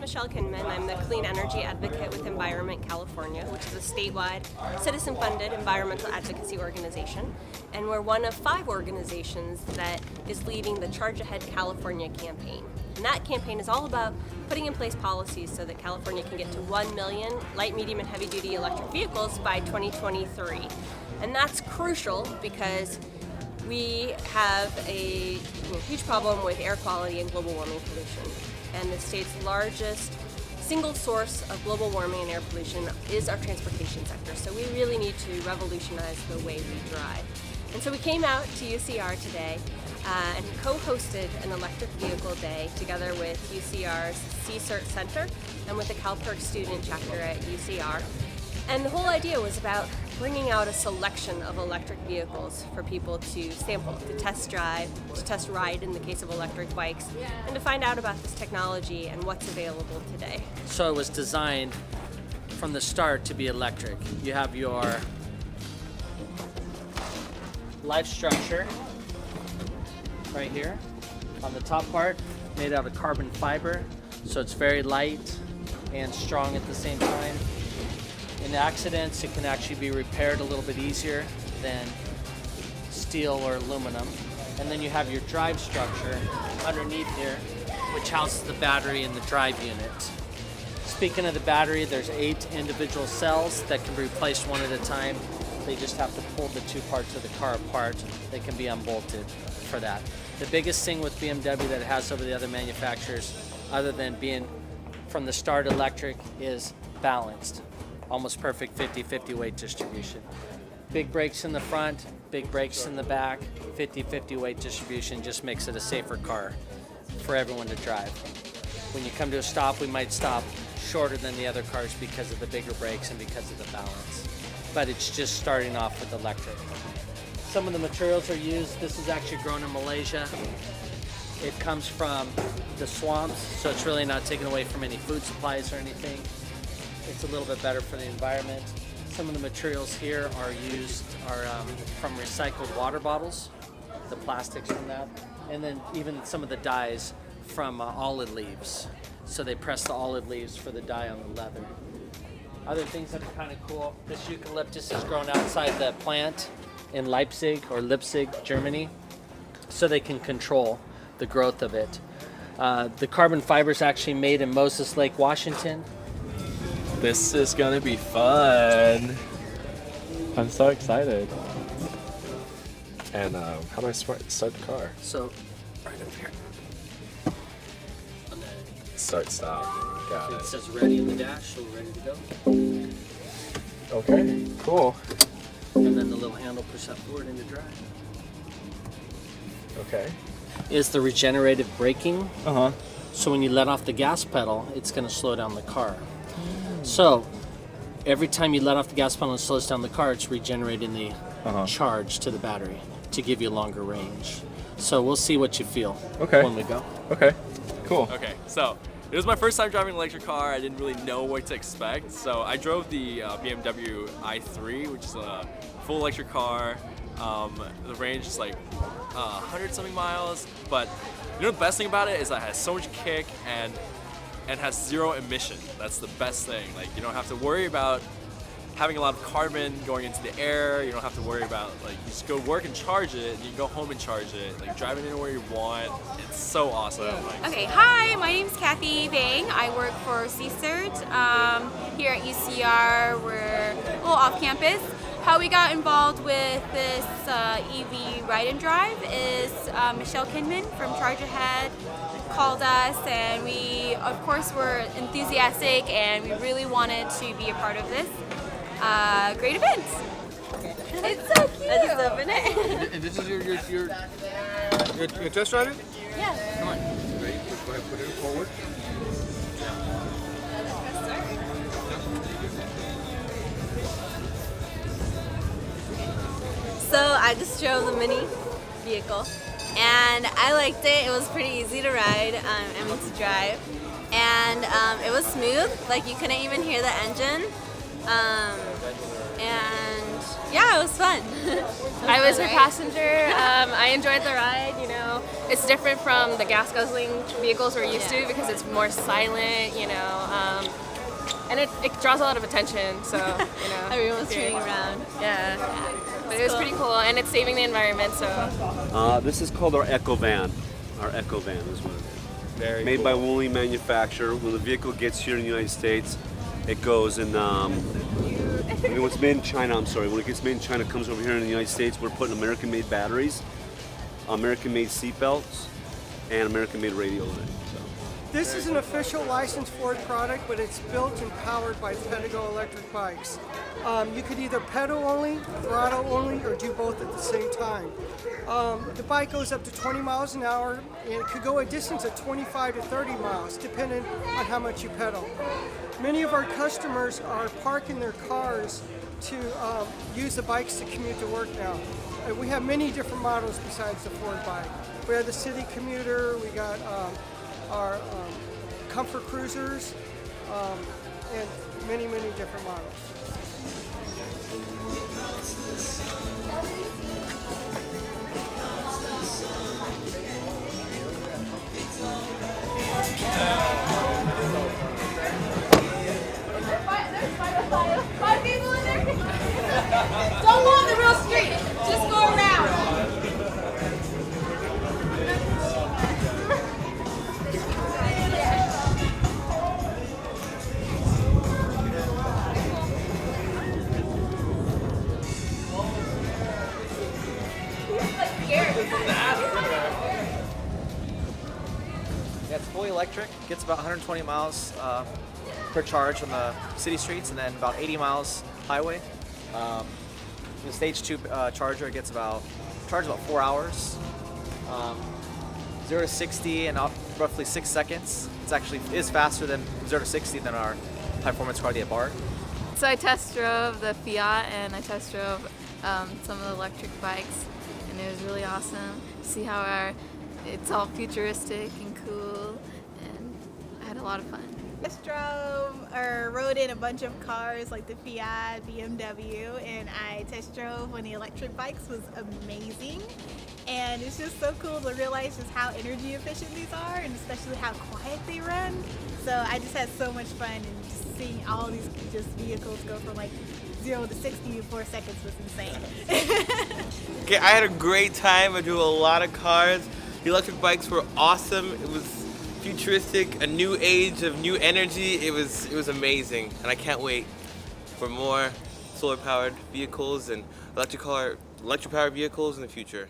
Michelle KINMAN. I'm the Clean Energy Advocate with Environment California, which is a statewide, citizen-funded environmental advocacy organization. And we're one of 5 organizations that is leading the Charge Ahead California campaign. And that campaign is all about putting in place policies so that California can get to 1 million light, medium, and heavy-duty electric vehicles by 2023. And that's crucial because we have a huge problem with air quality and global warming pollution. And the state's largest single source of global warming and air pollution is our transportation sector. So we really need to revolutionize the way we drive. And so we came out to UCR today and co-hosted an electric vehicle day together with UCR's CE-CERT Center and with the CALPIRG student chapter at UCR. And the whole idea was about bringing out a selection of electric vehicles for people to sample, to test drive, to test ride in the case of electric bikes, and to find out about this technology and what's available today. So it was designed from the start to be electric. You have your life structure right here on the top part, made out of carbon fiber, so it's very light and strong at the same time. In accidents, it can actually be repaired a little bit easier than steel or aluminum. And then you have your drive structure underneath here, which houses the battery and the drive unit. Speaking of the battery, there's 8 individual cells that can be replaced one at a time. They just have to pull the 2 parts of the car apart. They can be unbolted for that. The biggest thing with BMW that it has over the other manufacturers, other than being from the start electric, is balanced. Almost perfect 50-50 weight distribution. Big brakes in the front, big brakes in the back, 50-50 weight distribution just makes it a safer car for everyone to drive. When you come to a stop, we might stop shorter than the other cars because of the bigger brakes and because of the balance. But it's just starting off with electric. Some of the materials are used. This is actually grown in Malaysia. It comes from the swamps, so it's really not taken away from any food supplies or anything. It's a little bit better for the environment. Some of the materials here are from recycled water bottles, the plastics from that, and then even some of the dyes from olive leaves. So they press the olive leaves for the dye on the leather. Other things that are kind of cool, this eucalyptus is grown outside the plant in Leipzig or Leipzig, Germany, so they can control the growth of it. The carbon fiber is actually made in Moses Lake, Washington. This is gonna be fun. I'm so excited. And how do I start the car? So, right up here. Start, stop. Got It it. says ready in the dash, so we're ready to go. Okay, cool. And then the little handle push that forward into drive. Okay. Is the regenerative braking. Uh-huh. So when you let off the gas pedal, it's gonna slow down the car. So every time you let off the gas pedal and slows down the car, it's regenerating the charge to the battery to give you longer range. So we'll see what you feel when we go. Okay, cool. Okay, so it was my first time driving an electric car. I didn't really know what to expect. So I drove the BMW i3, which is a full electric car. The range is like 100 something miles, but you know the best thing about it is that it has so much kick and has 0 emission. That's the best thing. Like, you don't have to worry about having a lot of carbon going into the air. You don't have to worry about, like, you just go work and charge it, and you can go home and charge it, like driving anywhere you want. It's so awesome. Okay, hi, my name's Kathy Bang. I work for CE-CERT here at UCR. We're a little off campus. How we got involved with this EV ride and drive is Michelle KINMAN from Charge Ahead called us, and we of course were enthusiastic and we really wanted to be a part of this great event. It's so cute. I just open it. And this is your test ride it? Yeah. Come on. Ready? Go ahead, put it forward. So I just drove the mini vehicle and I liked it. It was pretty easy to ride, to drive. And it was smooth, like you couldn't even hear the engine. And experience? Yeah, it was fun. I was her passenger. I enjoyed the ride. You know, it's different from the gas guzzling vehicles we're used to because it's more silent. You know, and it draws a lot of attention. So you know, Everyone's turning around. Yeah, but it was pretty cool, and it's saving the environment. So This is called our Echo Van. Our Echo Van is what it is. Very Made cool. by Wuling manufacturer. When the vehicle gets here in the United States, it goes in. What's made in China, I'm sorry. When it gets made in China, it comes over here in the United States. We're putting American-made batteries, American-made seatbelts, and American-made radio in it. So. This is an official licensed Ford product, but it's built and powered by Pedego electric bikes. You could either pedal only, throttle only, or do both at the same time. The bike goes up to 20 miles an hour, and it could go a distance of 25 to 30 miles, depending on how much you pedal. Many of our customers are parking their cars to use the bikes to commute to work now. We have many different models besides the Ford bike. We have the City Commuter, we got our Comfort Cruisers, and many, many different models. Five people in there? Don't go on the real street. Just go around. Yeah, it's fully electric. Gets about 120 miles per charge on the city streets, and then about 80 miles highway. The stage 2 charger gets charges about 4 hours. 0 to 60 in roughly 6 seconds. It's actually is faster than 0 to 60 than our high performance car, the BALLARD. So I test drove the Fiat and I test drove some of the electric bikes, and it was really awesome to see how it's all futuristic and cool, and I had a lot of fun. Test drove or rode in a bunch of cars like the Fiat, BMW, and I test drove one of the electric bikes. Was amazing, and it's just so cool to realize just how energy efficient these are, and especially how quiet they run. So I just had so much fun, and just seeing all these just vehicles go from like 0 to 60 in 4 seconds was insane. Okay, I had a great time. I drove a lot of cars. The electric bikes were awesome. It was futuristic, a new age of new energy. It was amazing, and I can't wait for more solar-powered vehicles and electric-powered vehicles in the future.